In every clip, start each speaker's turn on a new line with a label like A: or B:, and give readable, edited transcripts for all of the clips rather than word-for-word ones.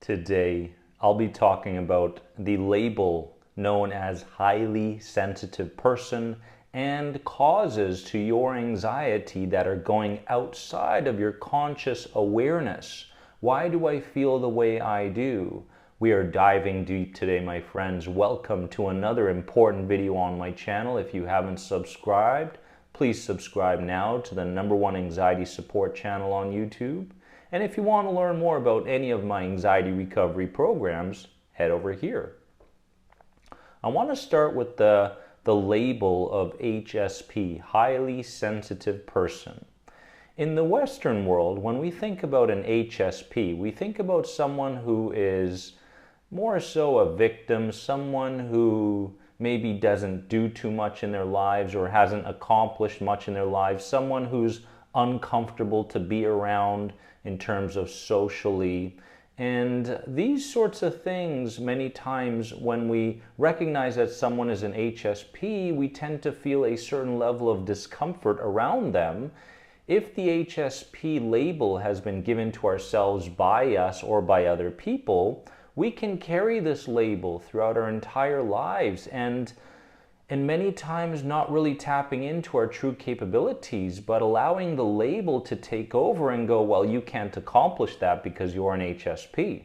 A: Today, I'll be talking about the label known as highly sensitive person and causes to your anxiety that are going outside of your conscious awareness. Why do I feel the way I do? We are diving deep today, my friends. Welcome to another important video on my channel. If you haven't subscribed, please subscribe now to the #1 anxiety support channel on YouTube. And if you want to learn more about any of my anxiety recovery programs, head over here. I want to start with the label of HSP, highly sensitive person. In the Western world, when we think about an HSP, we think about someone who is more so a victim, someone who maybe doesn't do too much in their lives or hasn't accomplished much in their lives, someone who's uncomfortable to be around in terms of socially. And these sorts of things, many times when we recognize that someone is an HSP, we tend to feel a certain level of discomfort around them. If the HSP label has been given to ourselves by us or by other people, we can carry this label throughout our entire lives and many times not really tapping into our true capabilities, but allowing the label to take over and go, well, you can't accomplish that because you're an HSP.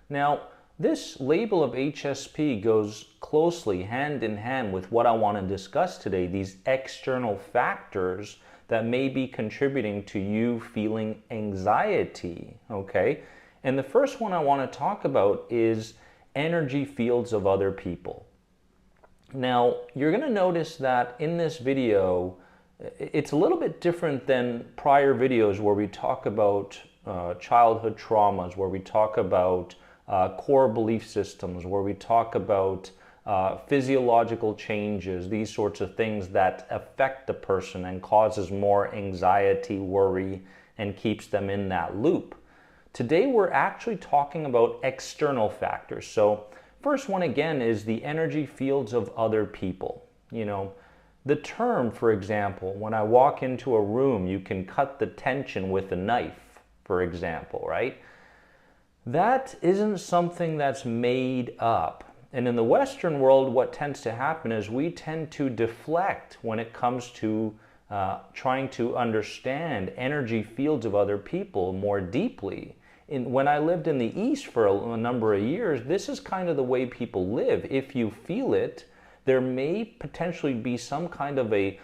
A: Now, this label of HSP goes closely hand in hand with what I want to discuss today, these external factors that may be contributing to you feeling anxiety, okay? And the first one I want to talk about is energy fields of other people. Now, you're going to notice that in this video, it's a little bit different than prior videos where we talk about childhood traumas, where we talk about core belief systems, where we talk about physiological changes, these sorts of things that affect the person and causes more anxiety, worry, and keeps them in that loop. Today, we're actually talking about external factors. So, first one again is the energy fields of other people. You know, the term, for example, when I walk into a room, you can cut the tension with a knife, for example, right? That isn't something that's made up. And in the Western world, what tends to happen is we tend to deflect when it comes to trying to understand energy fields of other people more deeply. When I lived in the East for a number of years, this is kind of the way people live. If you feel it, there may potentially be some kind of a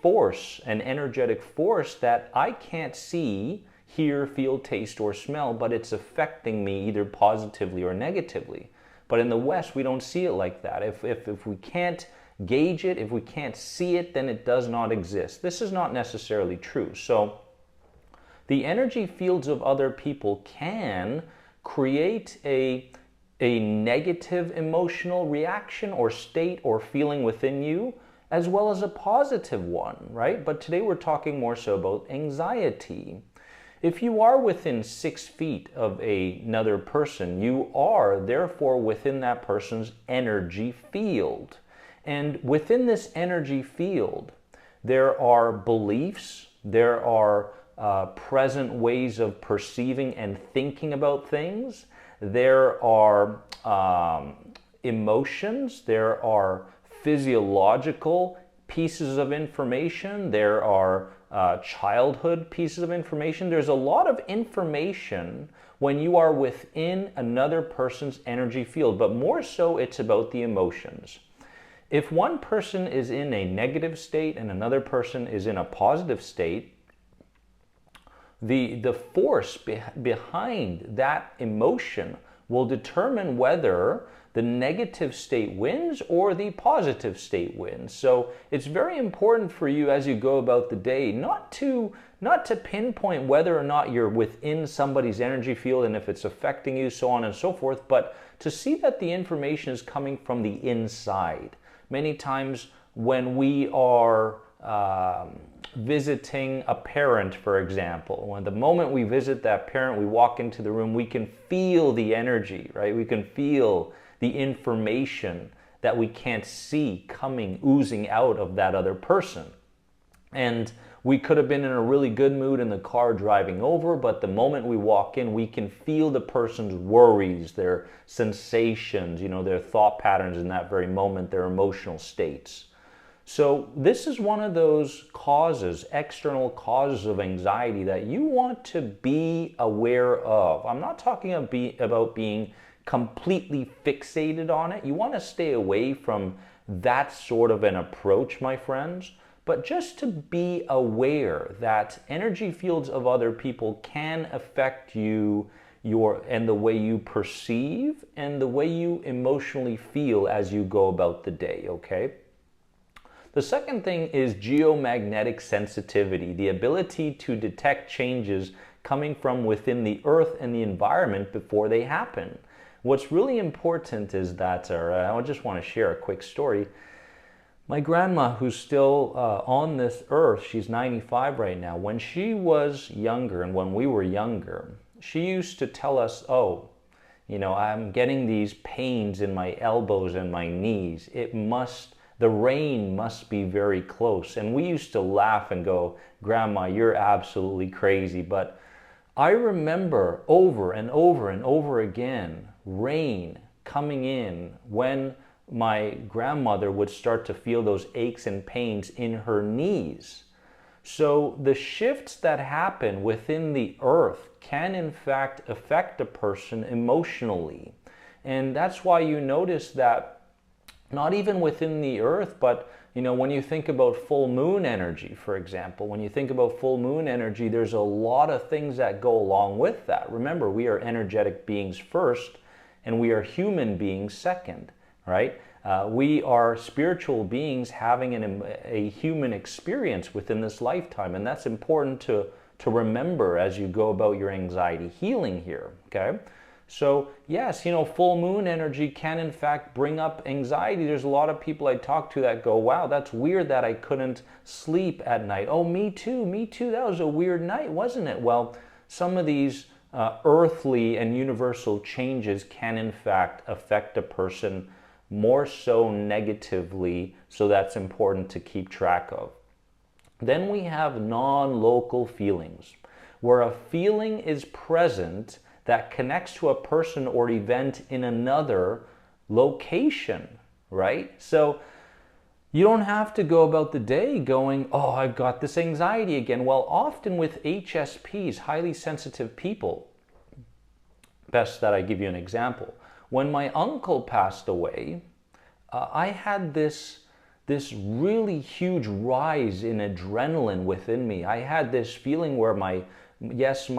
A: force, an energetic force that I can't see, hear, feel, taste, or smell, but it's affecting me either positively or negatively. But in the West, we don't see it like that. If we can't gauge it, if we can't see it, then it does not exist. This is not necessarily true. So, the energy fields of other people can create a negative emotional reaction or state or feeling within you, as well as a positive one, right? But today we're talking more so about anxiety. If you are within 6 feet of another person, you are therefore within that person's energy field. And within this energy field, there are beliefs, there are present ways of perceiving and thinking about things. There are emotions. There are physiological pieces of information. There are childhood pieces of information. There's a lot of information when you are within another person's energy field, but more so it's about the emotions. If one person is in a negative state and another person is in a positive state, the force behind that emotion will determine whether the negative state wins or the positive state wins. So it's very important for you as you go about the day not to pinpoint whether or not you're within somebody's energy field and if it's affecting you, so on and so forth, but to see that the information is coming from the inside. Many times when we are visiting a parent, for example, when the moment we visit that parent, we walk into the room, we can feel the energy, right? We can feel the information that we can't see coming, oozing out of that other person. And We could have been in a really good mood in the car driving over, but the moment we walk in, we can feel the person's worries, their sensations, their thought patterns in that very moment, their emotional states. So this is one of those causes, external causes of anxiety that you want to be aware of. I'm not talking about being completely fixated on it. You want to stay away from that sort of an approach, my friends, but just to be aware that energy fields of other people can affect you and the way you perceive and the way you emotionally feel as you go about the day, okay? The second thing is geomagnetic sensitivity, the ability to detect changes coming from within the earth and the environment before they happen. What's really important is that, I just want to share a quick story. My grandma, who's still on this earth, she's 95 right now. When she was younger and when we were younger, she used to tell us, I'm getting these pains in my elbows and my knees. The rain must be very close. And we used to laugh and go, Grandma, you're absolutely crazy. But I remember over and over and over again, rain coming in when my grandmother would start to feel those aches and pains in her knees. So the shifts that happen within the earth can in fact affect a person emotionally. And that's why you notice that not even within the earth, but when you think about full moon energy, for example, when you think about full moon energy, there's a lot of things that go along with that. Remember, we are energetic beings first, and we are human beings second, right? We are spiritual beings having a human experience within this lifetime, and that's important to remember as you go about your anxiety healing here, okay? So yes, full moon energy can in fact bring up anxiety. There's a lot of people I talk to that go, wow, that's weird that I couldn't sleep at night. Oh, me too, that was a weird night, wasn't it? Well, some of these earthly and universal changes can in fact affect a person more so negatively, so that's important to keep track of. Then we have non-local feelings, where a feeling is present that connects to a person or event in another location, right? So you don't have to go about the day going, oh, I've got this anxiety again. Well, often with HSPs, highly sensitive people, best that I give you an example. When my uncle passed away, I had this really huge rise in adrenaline within me. I had this feeling where my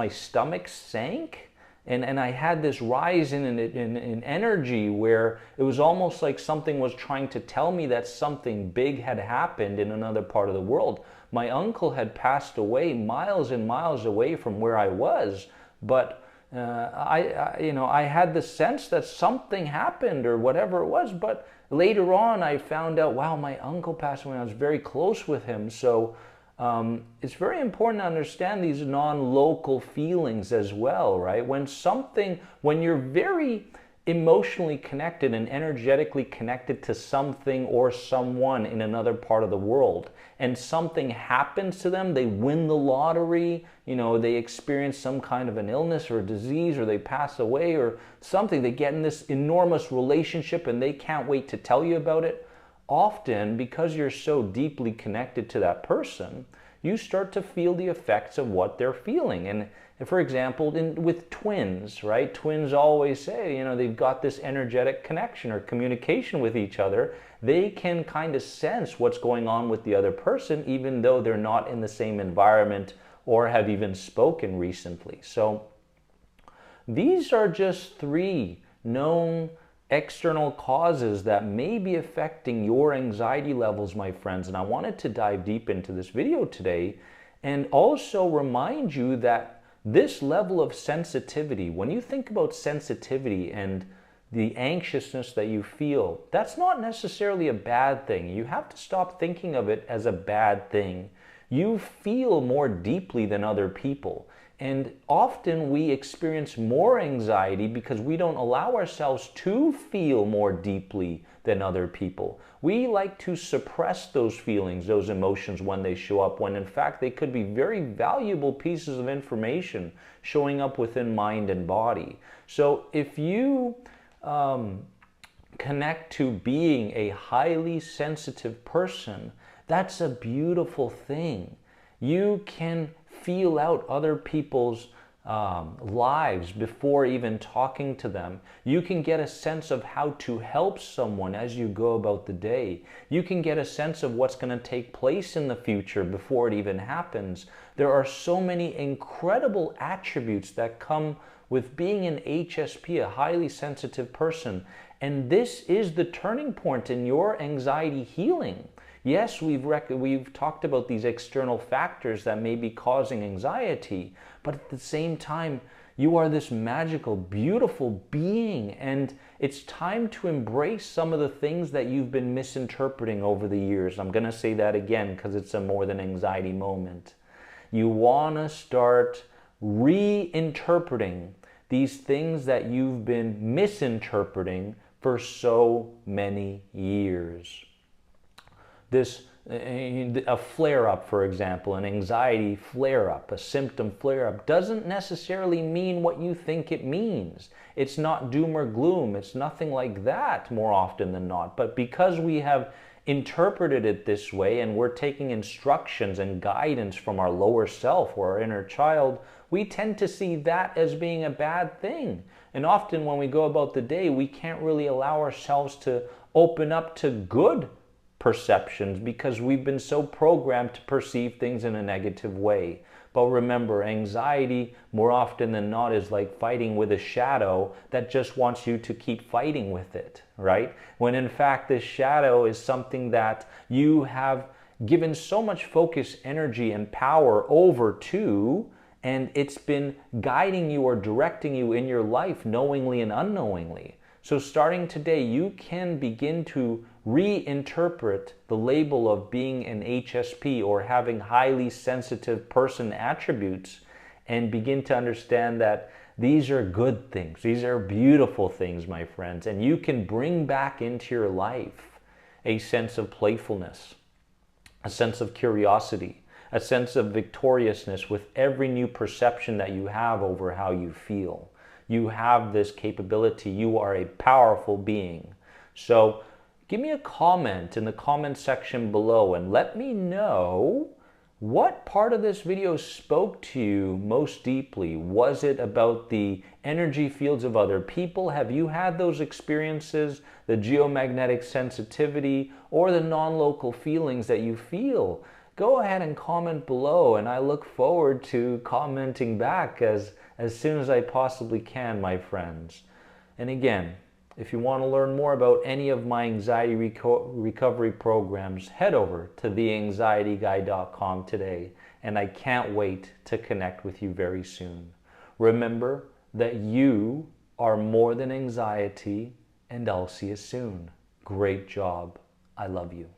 A: stomach sank. And I had this rise in energy where it was almost like something was trying to tell me that something big had happened in another part of the world. My uncle had passed away miles and miles away from where I was, but I had the sense that something happened or whatever it was. But later on, I found out, wow, my uncle passed away. I was very close with him, so. It's very important to understand these non-local feelings as well, right? When you're very emotionally connected and energetically connected to something or someone in another part of the world, and something happens to them, they win the lottery, they experience some kind of an illness or a disease, or they pass away or something, they get in this enormous relationship and they can't wait to tell you about it. Often, because you're so deeply connected to that person, you start to feel the effects of what they're feeling. And for example, with twins, right? Twins always say, they've got this energetic connection or communication with each other. They can kind of sense what's going on with the other person, even though they're not in the same environment or have even spoken recently. So these are just 3 known external causes that may be affecting your anxiety levels, my friends. And I wanted to dive deep into this video today and also remind you that this level of sensitivity, when you think about sensitivity and the anxiousness that you feel, that's not necessarily a bad thing. You have to stop thinking of it as a bad thing. You feel more deeply than other people. And often we experience more anxiety because we don't allow ourselves to feel more deeply than other people. We like to suppress those feelings, those emotions when they show up, when in fact they could be very valuable pieces of information showing up within mind and body. So if you connect to being a highly sensitive person, that's a beautiful thing. You can feel out other people's lives before even talking to them. You can get a sense of how to help someone as you go about the day. You can get a sense of what's going to take place in the future before it even happens. There are so many incredible attributes that come with being an HSP, a highly sensitive person. And this is the turning point in your anxiety healing. Yes, we've talked about these external factors that may be causing anxiety, but at the same time, you are this magical, beautiful being, and it's time to embrace some of the things that you've been misinterpreting over the years. I'm going to say that again because it's a more than anxiety moment. You want to start reinterpreting these things that you've been misinterpreting for so many years. A flare-up, for example, an anxiety flare-up, a symptom flare-up, doesn't necessarily mean what you think it means. It's not doom or gloom. It's nothing like that more often than not. But because we have interpreted it this way and we're taking instructions and guidance from our lower self or our inner child, we tend to see that as being a bad thing. And often when we go about the day, we can't really allow ourselves to open up to good perceptions because we've been so programmed to perceive things in a negative way. But remember, anxiety more often than not is like fighting with a shadow that just wants you to keep fighting with it, right? When in fact this shadow is something that you have given so much focus, energy, and power over to, and it's been guiding you or directing you in your life knowingly and unknowingly. So starting today, you can begin to reinterpret the label of being an HSP or having highly sensitive person attributes and begin to understand that these are good things. These are beautiful things, my friends. And you can bring back into your life a sense of playfulness, a sense of curiosity, a sense of victoriousness with every new perception that you have over how you feel. You have this capability. You are a powerful being. So give me a comment in the comment section below and let me know what part of this video spoke to you most deeply. Was it about the energy fields of other people? Have you had those experiences, the geomagnetic sensitivity, or the non-local feelings that you feel? Go ahead and comment below, and I look forward to commenting back as soon as I possibly can, my friends. And again, if you want to learn more about any of my anxiety recovery programs, head over to theanxietyguy.com today, and I can't wait to connect with you very soon. Remember that you are more than anxiety, and I'll see you soon. Great job. I love you.